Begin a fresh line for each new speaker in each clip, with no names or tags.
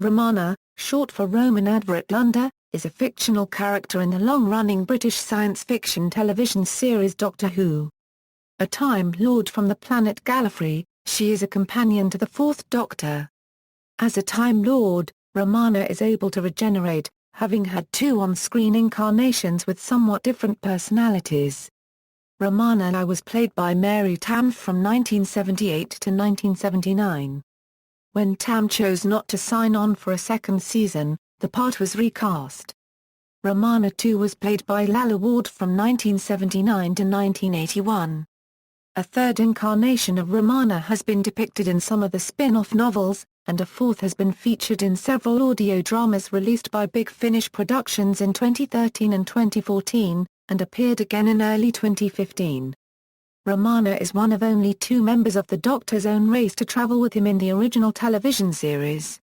Romana, short for Romanadvoratrelundar, is a fictional character in the long-running British science fiction television series Doctor Who. A Time Lord from the planet Gallifrey, she is a companion to the Fourth Doctor. As a Time Lord, Romana is able to regenerate, having had two on-screen incarnations with somewhat different personalities. Romana I was played by Mary Tamm from 1978 to 1979. When Tamm chose not to sign on for a second season, the part was recast. Romana II was played by Lalla Ward from 1979 to 1981. A third incarnation of Romana has been depicted in some of the spin-off novels, and a fourth has been featured in several audio dramas released by Big Finish Productions in 2013 and 2014, and appeared again in early 2015. Romana is one of only two members of the Doctor's own race to travel with him in the original television series.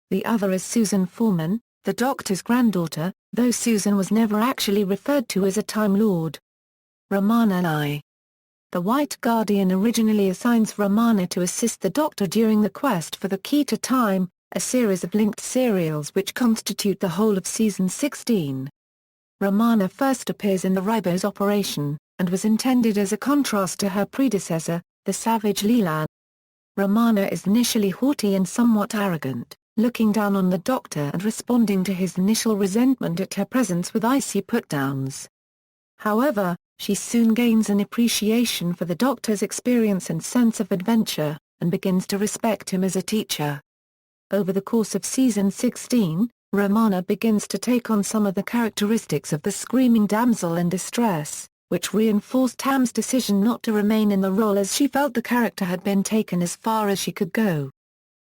The other is Susan Foreman, the Doctor's granddaughter, though Susan was never actually referred to as a Time Lord. Romana I. The White Guardian originally assigns Romana to assist the Doctor during the quest for the Key to Time, a series of linked serials which constitute the whole of Season 16. Romana first appears in the Ribos Operation, and was intended as a contrast to her predecessor, the savage Leland. Romana is initially haughty and somewhat arrogant, looking down on the Doctor and responding to his initial resentment at her presence with icy put-downs. However, she soon gains an appreciation for the Doctor's experience and sense of adventure, and begins to respect him as a teacher. Over the course of Season 16, Romana begins to take on some of the characteristics of the screaming damsel in distress, which reinforced Tamm's decision not to remain in the role as she felt the character had been taken as far as she could go.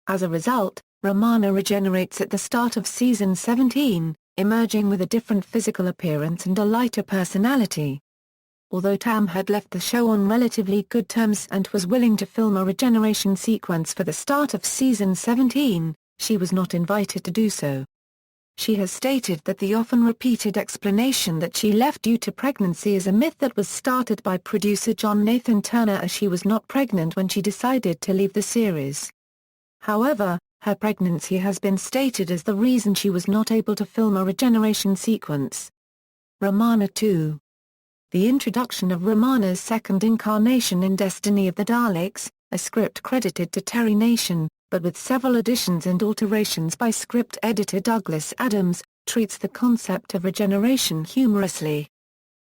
As a result, Romana regenerates at the start of Season 17, emerging with a different physical appearance and a lighter personality. Although Tamm had left the show on relatively good terms and was willing to film a regeneration sequence for the start of Season 17, she was not invited to do so. She has stated that the often repeated explanation that she left due to pregnancy is a myth that was started by producer John Nathan Turner, as she was not pregnant when she decided to leave the series. However, her pregnancy has been stated as the reason she was not able to film a regeneration sequence. Romana II. The introduction of Romana's second incarnation in Destiny of the Daleks, a script credited to Terry Nation, but with several additions and alterations by script editor Douglas Adams, treats the concept of regeneration humorously.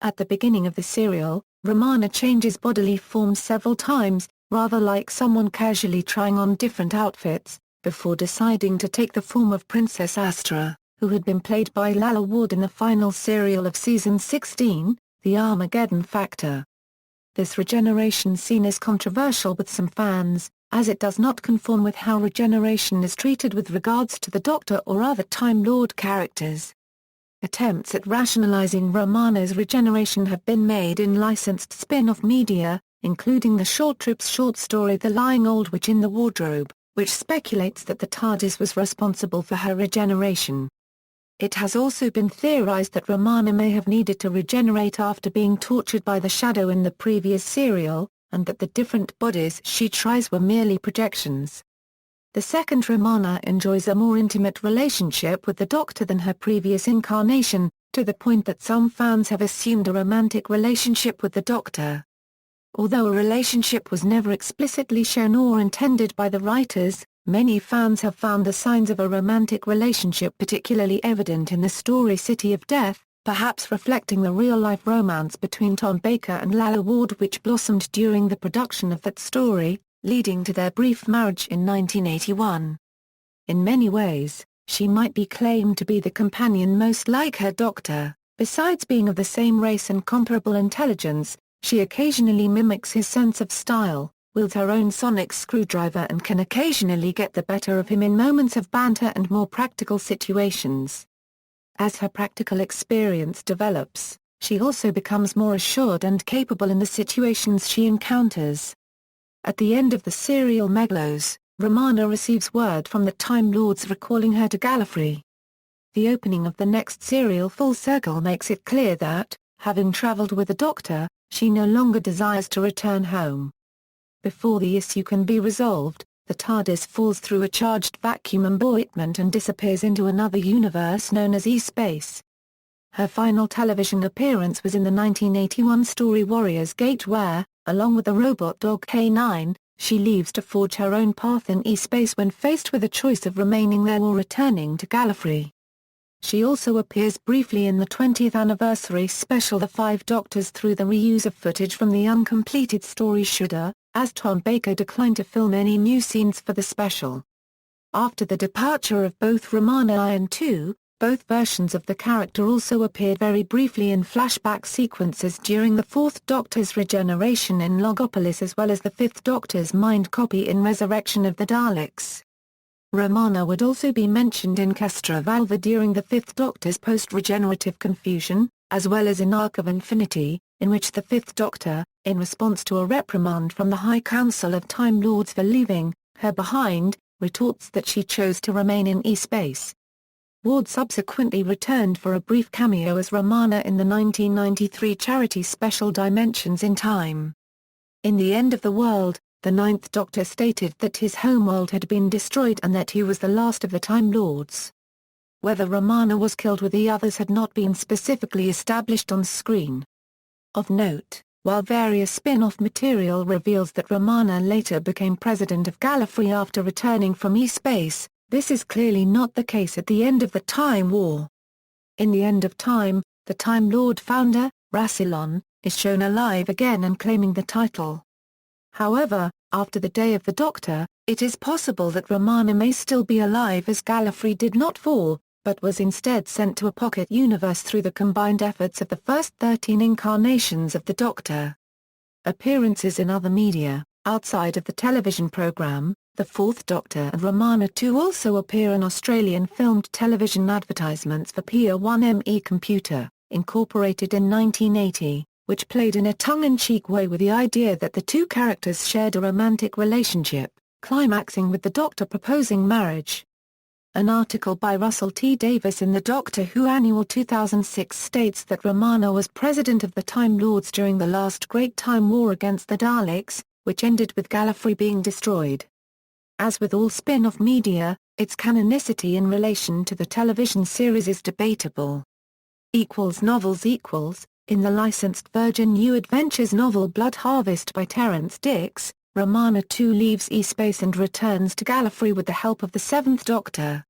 At the beginning of the serial, Romana changes bodily forms several times, rather like someone casually trying on different outfits, before deciding to take the form of Princess Astra, who had been played by Lalla Ward in the final serial of Season 16, The Armageddon Factor. This regeneration scene is controversial with some fans, as it does not conform with how regeneration is treated with regards to the Doctor or other Time Lord characters. Attempts at rationalizing Romana's regeneration have been made in licensed spin-off media, including the Short Trips short story The Lying Old Witch in the Wardrobe, which speculates that the TARDIS was responsible for her regeneration. It has also been theorized that Romana may have needed to regenerate after being tortured by the Shadow in the previous serial, and that the different bodies she tries were merely projections. The second Romana enjoys a more intimate relationship with the Doctor than her previous incarnation, to the point that some fans have assumed a romantic relationship with the Doctor. Although a relationship was never explicitly shown or intended by the writers, many fans have found the signs of a romantic relationship particularly evident in the story City of Death, perhaps reflecting the real-life romance between Tom Baker and Lalla Ward which blossomed during the production of that story, leading to their brief marriage in 1981. In many ways, she might be claimed to be the companion most like her Doctor. Besides being of the same race and comparable intelligence, she occasionally mimics his sense of style, wields her own sonic screwdriver and can occasionally get the better of him in moments of banter and more practical situations. As her practical experience develops, she also becomes more assured and capable in the situations she encounters. At the end of the serial Meglos, Romana receives word from the Time Lords recalling her to Gallifrey. The opening of the next serial Full Circle makes it clear that, having traveled with the Doctor, she no longer desires to return home. Before the issue can be resolved, the TARDIS falls through a charged vacuum emboîtment and disappears into another universe known as E-Space. Her final television appearance was in the 1981 story Warrior's Gate where, along with the robot dog K9, she leaves to forge her own path in E-Space when faced with a choice of remaining there or returning to Gallifrey. She also appears briefly in the 20th anniversary special The Five Doctors through the reuse of footage from the uncompleted story Shudder, as Tom Baker declined to film any new scenes for the special. After the departure of both Romana I and II, both versions of the character also appeared very briefly in flashback sequences during the Fourth Doctor's regeneration in Logopolis as well as the Fifth Doctor's mind copy in Resurrection of the Daleks. Romana would also be mentioned in Castra Valva during the Fifth Doctor's post-regenerative confusion, as well as in Arc of Infinity, in which the Fifth Doctor, in response to a reprimand from the High Council of Time Lords for leaving her behind, retorts that she chose to remain in E-Space. Ward subsequently returned for a brief cameo as Romana in the 1993 charity special Dimensions in Time. In The End of the World, the Ninth Doctor stated that his homeworld had been destroyed and that he was the last of the Time Lords. Whether Romana was killed with the others had not been specifically established on screen. Of note, while various spin-off material reveals that Romana later became president of Gallifrey after returning from E-Space, this is clearly not the case at the end of the Time War. In The End of Time, the Time Lord founder, Rassilon, is shown alive again and claiming the title. However, after the Day of the Doctor, it is possible that Romana may still be alive as Gallifrey did not fall, but was instead sent to a pocket universe through the combined efforts of the first 13 incarnations of the Doctor. Appearances in other media, outside of the television programme, the Fourth Doctor and Romana II also appear in Australian-filmed television advertisements for Pier 1ME Computer, Incorporated in 1980. Which played in a tongue-in-cheek way with the idea that the two characters shared a romantic relationship, climaxing with the Doctor proposing marriage. An article by Russell T. Davis in the Doctor Who Annual 2006 states that Romana was president of the Time Lords during the last Great Time War against the Daleks, which ended with Gallifrey being destroyed. As with all spin-off media, its canonicity in relation to the television series is debatable. Novels In the licensed Virgin New Adventures novel Blood Harvest by Terrance Dicks, Romana II leaves E-Space and returns to Gallifrey with the help of the Seventh Doctor.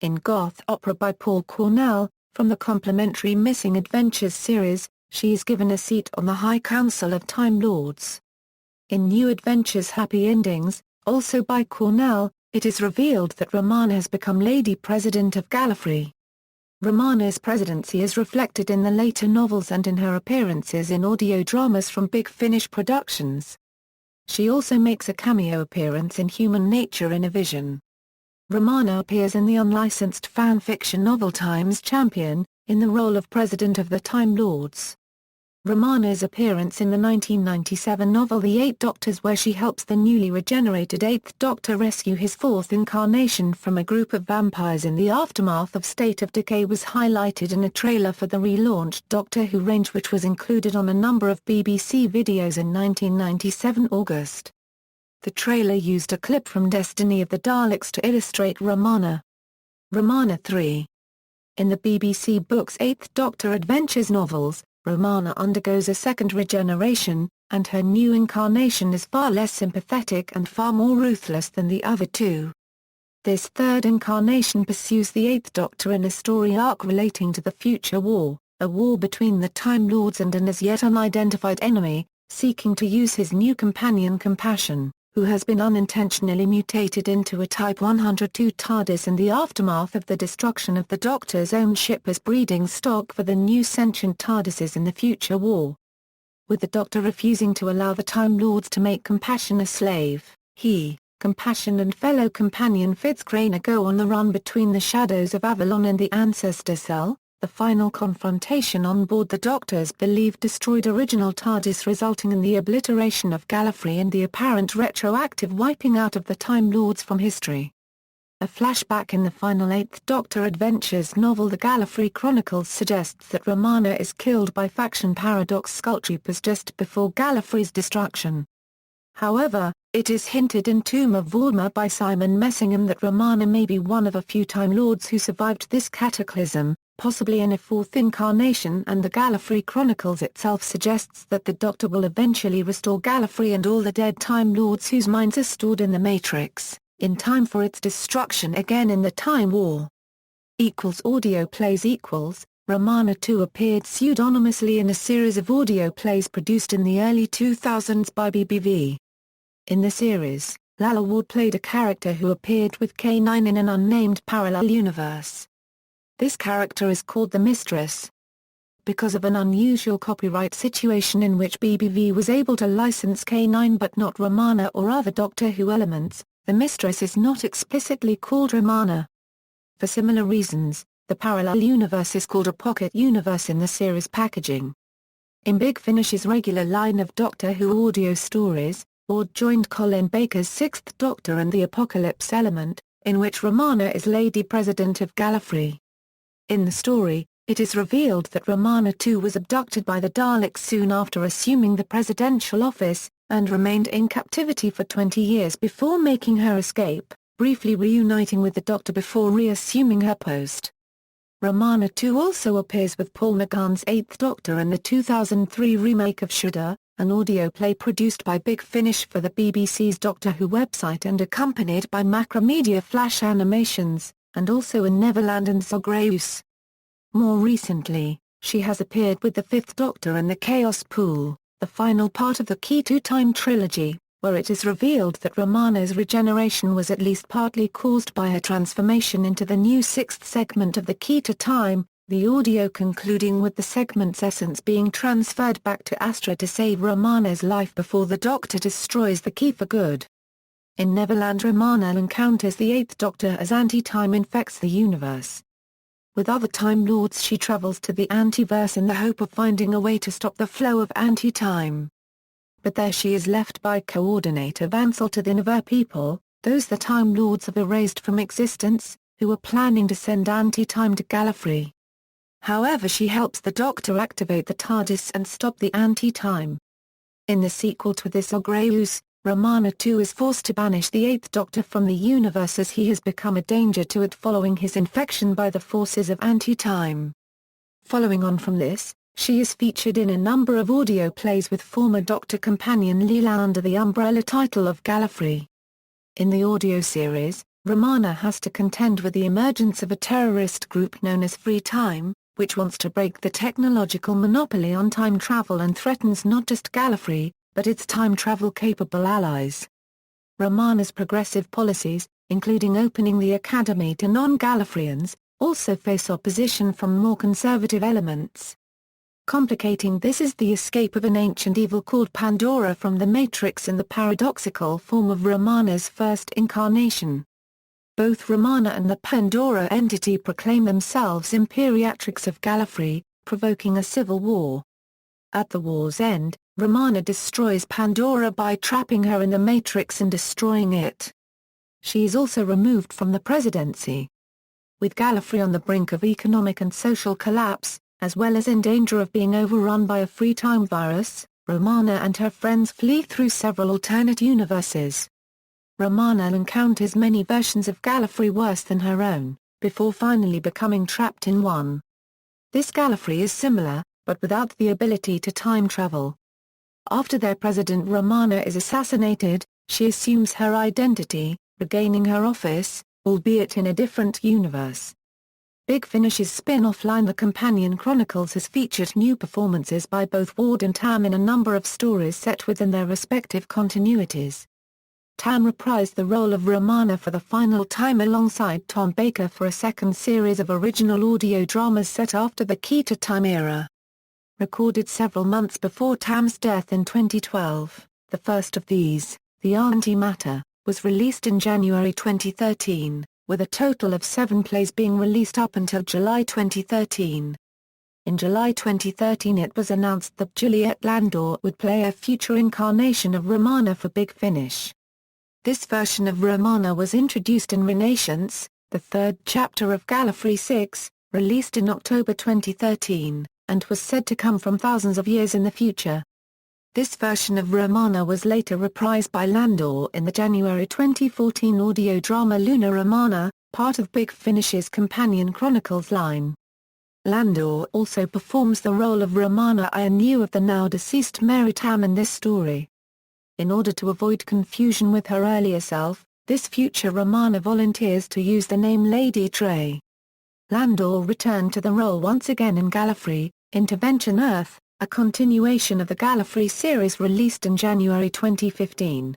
In goth opera by Paul Cornell, from the complimentary Missing Adventures series, she is given a seat on the High Council of Time Lords. In New Adventures Happy Endings, also by Cornell, it is revealed that Romana has become Lady President of Gallifrey. Romana's presidency is reflected in the later novels and in her appearances in audio dramas from Big Finish Productions. She also makes a cameo appearance in Human Nature in a Vision. Romana appears in the unlicensed fan fiction novel Time's Champion, in the role of President of the Time Lords. Romana's appearance in the 1997 novel The Eight Doctors where she helps the newly regenerated Eighth Doctor rescue his fourth incarnation from a group of vampires in the aftermath of State of Decay was highlighted in a trailer for the relaunched Doctor Who range which was included on a number of BBC videos in 1997 August. The trailer used a clip from Destiny of the Daleks to illustrate Romana. Romana III. In the BBC Books Eighth Doctor Adventures novels, Romana undergoes a second regeneration, and her new incarnation is far less sympathetic and far more ruthless than the other two. This third incarnation pursues the Eighth Doctor in a story arc relating to the future war, a war between the Time Lords and an as yet unidentified enemy, seeking to use his new companion Compassion, who has been unintentionally mutated into a Type 102 TARDIS in the aftermath of the destruction of the Doctor's own ship as breeding stock for the new sentient TARDISes in the future war. With the Doctor refusing to allow the Time Lords to make Compassion a slave, he, Compassion and fellow companion Fitzcrane go on the run between the shadows of Avalon and the Ancestor Cell. The final confrontation on board the Doctor's believed destroyed original TARDIS resulting in the obliteration of Gallifrey and the apparent retroactive wiping out of the Time Lords from history. A flashback in the final Eighth Doctor Adventures novel The Gallifrey Chronicles suggests that Romana is killed by faction Paradox Skulltroopers just before Gallifrey's destruction. However, it is hinted in Tomb of Vorma by Simon Messingham that Romana may be one of a few Time Lords who survived this cataclysm, possibly in a fourth incarnation, and the Gallifrey Chronicles itself suggests that the Doctor will eventually restore Gallifrey and all the dead Time Lords whose minds are stored in the Matrix, in time for its destruction again in the Time War. Audio plays Romana II appeared pseudonymously in a series of audio plays produced in the early 2000s by BBV. In the series, Lalla Ward played a character who appeared with K9 in an unnamed parallel universe. This character is called the Mistress. Because of an unusual copyright situation in which BBV was able to license K9 but not Romana or other Doctor Who elements, the Mistress is not explicitly called Romana. For similar reasons, the parallel universe is called a pocket universe in the series packaging. In Big Finish's regular line of Doctor Who audio stories, Ward joined Colin Baker's Sixth Doctor and the Apocalypse element, in which Romana is Lady President of Gallifrey. In the story, it is revealed that Romana II was abducted by the Daleks soon after assuming the presidential office, and remained in captivity for 20 years before making her escape, briefly reuniting with the Doctor before reassuming her post. Romana II also appears with Paul McGann's Eighth Doctor in the 2003 remake of Shudder, an audio play produced by Big Finish for the BBC's Doctor Who website and accompanied by Macromedia Flash animations, and also in Neverland and Zagreus. More recently, she has appeared with the Fifth Doctor in the Chaos Pool, the final part of the Key to Time trilogy, where it is revealed that Romana's regeneration was at least partly caused by her transformation into the new sixth segment of the Key to Time, the audio concluding with the segment's essence being transferred back to Astra to save Romana's life before the Doctor destroys the key for good. In Neverland, Romana encounters the Eighth Doctor as anti-time infects the universe. With other Time Lords she travels to the Antiverse in the hope of finding a way to stop the flow of anti-time. But there she is left by Coordinator Vansel to the Niver people, those the Time Lords have erased from existence, who are planning to send anti-time to Gallifrey. However, she helps the Doctor activate the TARDIS and stop the anti-time. In the sequel to this Zagreus, Romana II is forced to banish the Eighth Doctor from the universe as he has become a danger to it following his infection by the forces of anti-time. Following on from this, she is featured in a number of audio plays with former Doctor companion Leela under the umbrella title of Gallifrey. In the audio series, Romana has to contend with the emergence of a terrorist group known as Free Time, which wants to break the technological monopoly on time travel and threatens not just Gallifrey, but its time travel-capable allies. Romana's progressive policies, including opening the Academy to non-Gallifreyans, also face opposition from more conservative elements. Complicating this is the escape of an ancient evil called Pandora from the Matrix in the paradoxical form of Romana's first incarnation. Both Romana and the Pandora entity proclaim themselves Imperatrix of Gallifrey, provoking a civil war. At the war's end, Romana destroys Pandora by trapping her in the Matrix and destroying it. She is also removed from the presidency. With Gallifrey on the brink of economic and social collapse, as well as in danger of being overrun by a free time virus, Romana and her friends flee through several alternate universes. Romana encounters many versions of Gallifrey worse than her own, before finally becoming trapped in one. This Gallifrey is similar, but without the ability to time travel. After their president Romana is assassinated, she assumes her identity, regaining her office, albeit in a different universe. Big Finish's spin-off line The Companion Chronicles has featured new performances by both Ward and Tamm in a number of stories set within their respective continuities. Tamm reprised the role of Romana for the final time alongside Tom Baker for a second series of original audio dramas set after the Key to Time era. Recorded several months before Tamm's death in 2012, the first of these, The Antimatter, was released in January 2013, with a total of 7 plays being released up until July 2013. In July 2013 it was announced that Juliet Landau would play a future incarnation of Romana for Big Finish. This version of Romana was introduced in Renaissance, the third chapter of Gallifrey 6, released in October 2013, and was said to come from thousands of years in the future. This version of Romana was later reprised by Landor in the January 2014 audio drama Luna Romana, part of Big Finish's Companion Chronicles line. Landor also performs the role of Romana I anew of the now-deceased Mary Tamm in this story. In order to avoid confusion with her earlier self, this future Romana volunteers to use the name Lady Trey. Landor returned to the role once again in Gallifrey, Intervention Earth, a continuation of the Gallifrey series released in January 2015.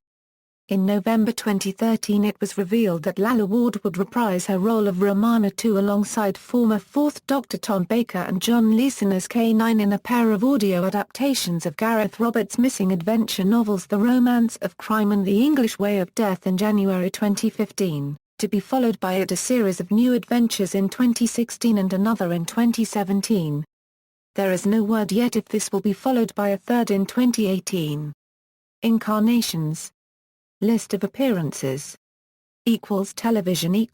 In November 2013 it was revealed that Lalla Ward would reprise her role of Romana II alongside former Fourth Doctor Tom Baker and John Leeson as K9 in a pair of audio adaptations of Gareth Roberts' missing adventure novels The Romance of Crime and The English Way of Death in January 2015, to be followed by a series of new adventures in 2016 and another in 2017. There is no word yet if this will be followed by a third in 2018. Incarnations. List of appearances. Television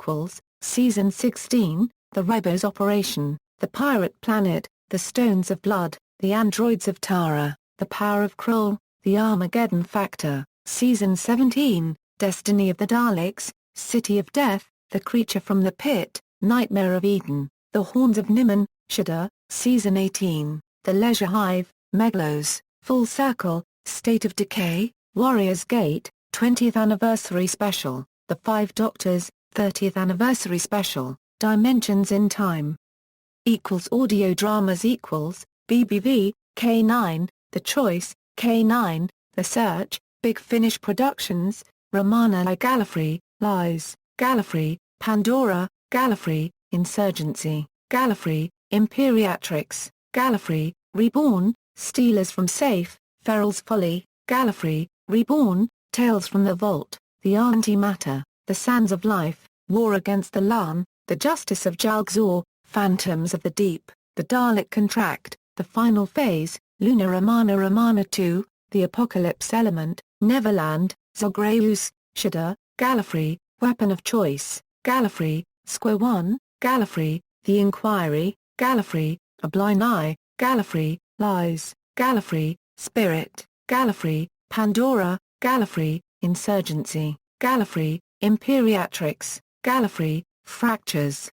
Season 16, The Ribos Operation, The Pirate Planet, The Stones of Blood, The Androids of Tara, The Power of Kroll, The Armageddon Factor, Season 17, Destiny of the Daleks, City of Death, The Creature from the Pit, Nightmare of Eden, The Horns of Nimon, Shudder, Season 18, The Leisure Hive, Meglos, Full Circle, State of Decay, Warrior's Gate, 20th Anniversary Special, The Five Doctors, 30th Anniversary Special, Dimensions in Time. Audio dramas BBV, K9, The Choice, K9, The Search, Big Finish Productions, Romana I Gallifrey, Lies, Gallifrey, Pandora, Gallifrey, Insurgency, Gallifrey, Imperiatrix, Gallifrey, Reborn, Stealers from Safe, Feral's Folly, Gallifrey, Reborn, Tales from the Vault, The Antimatter, The Sands of Life, War Against the Larn, The Justice of Jalgzor, Phantoms of the Deep, The Dalek Contract, The Final Phase, Luna Romana II, The Apocalypse Element, Neverland, Zogreus, Shudder, Gallifrey, Weapon of Choice, Gallifrey, Square One, Gallifrey, The Inquiry, Gallifrey, A Blind Eye, Gallifrey, Lies, Gallifrey, Spirit, Gallifrey, Pandora, Gallifrey, Insurgency, Gallifrey, Imperiatrix, Gallifrey, Fractures.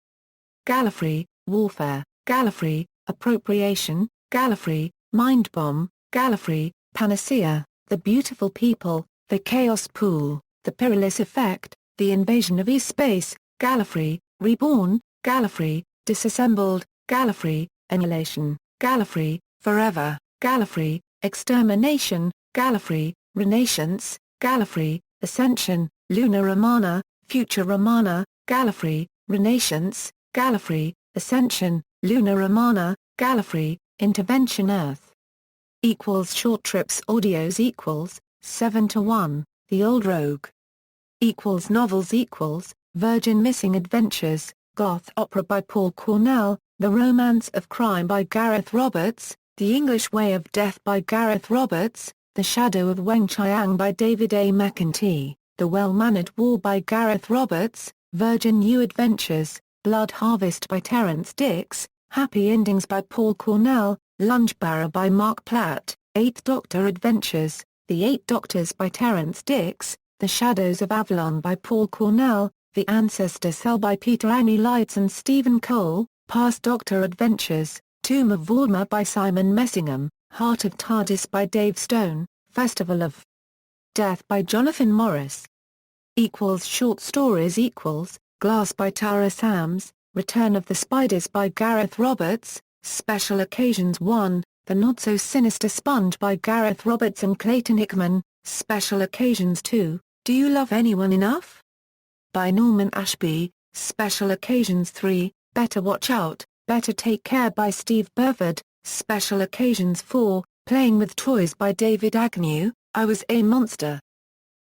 Gallifrey, Warfare, Gallifrey, Appropriation, Gallifrey, Mind Bomb, Gallifrey, Panacea, The Beautiful People, The Chaos Pool, The Perilous Effect, The Invasion of E-Space, Gallifrey, Reborn, Gallifrey, Disassembled, Gallifrey, Annihilation, Gallifrey, Forever, Gallifrey, Extermination, Gallifrey, Renaissance, Gallifrey, Ascension, Luna Romana, Future Romana, Gallifrey, Renaissance, Gallifrey, Ascension, Luna Romana, Gallifrey, Intervention Earth. Short trips audios 7:1, The Old Rogue. Novels Virgin Missing Adventures, Goth Opera by Paul Cornell, The Romance of Crime by Gareth Roberts, The English Way of Death by Gareth Roberts, The Shadow of Weng Chiang by David A. McEntee, The Well-Mannered War by Gareth Roberts, Virgin New Adventures, Blood Harvest by Terence Dix, Happy Endings by Paul Cornell, Lungebarrow by Mark Platt, Eighth Doctor Adventures, The Eight Doctors by Terence Dix, The Shadows of Avalon by Paul Cornell, The Ancestor Cell by Peter Annie Lights and Stephen Cole, Past Doctor Adventures, Tomb of Vorma by Simon Messingham, Heart of TARDIS by Dave Stone, Festival of Death by Jonathan Morris. Short stories Glass by Tara Sams, Return of the Spiders by Gareth Roberts, Special Occasions 1, The Not-So-Sinister Sponge by Gareth Roberts and Clayton Hickman, Special Occasions 2, Do You Love Anyone Enough? By Norman Ashby, Special Occasions 3, Better Watch Out, Better Take Care by Steve Burford, Special Occasions 4, Playing with Toys by David Agnew, I Was a Monster.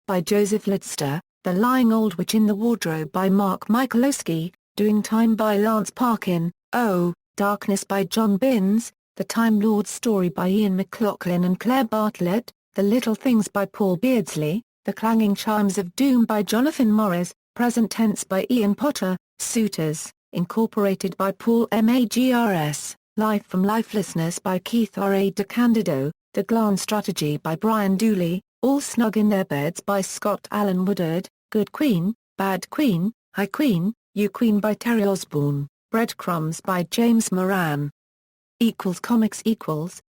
By Joseph Lidster, The Lying Old Witch in the Wardrobe by Mark Michalowski, Doing Time by Lance Parkin, Oh, Darkness by John Binns, The Time Lord Story by Ian McLaughlin and Claire Bartlett, The Little Things by Paul Beardsley, The Clanging Chimes of Doom by Jonathan Morris, Present Tense by Ian Potter, Suitors, Incorporated by Paul Magrs, Life from Lifelessness by Keith R. A. DeCandido, The Glan Strategy by Brian Dooley, All Snug in Their Beds by Scott Alan Woodard, Good Queen, Bad Queen, High Queen, You Queen by Terry Osborne, Breadcrumbs by James Moran. Comics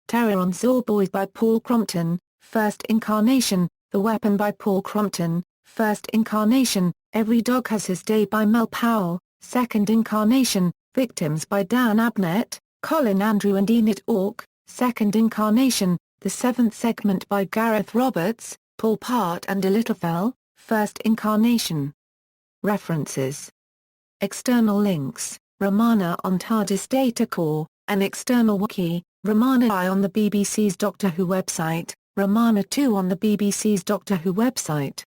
Terror on Zorboys by Paul Crompton, First Incarnation, The Weapon by Paul Crompton, First Incarnation, Every Dog Has His Day by Mel Powell, Second Incarnation, Victims by Dan Abnett, Colin Andrew and Enid Ork, Second Incarnation, The Seventh Segment by Gareth Roberts, Paul Part and Elitofel, First Incarnation. References. External links, Romana on TARDIS Data Core, an external wiki, Romana I on the BBC's Doctor Who website, Romana II on the BBC's Doctor Who website.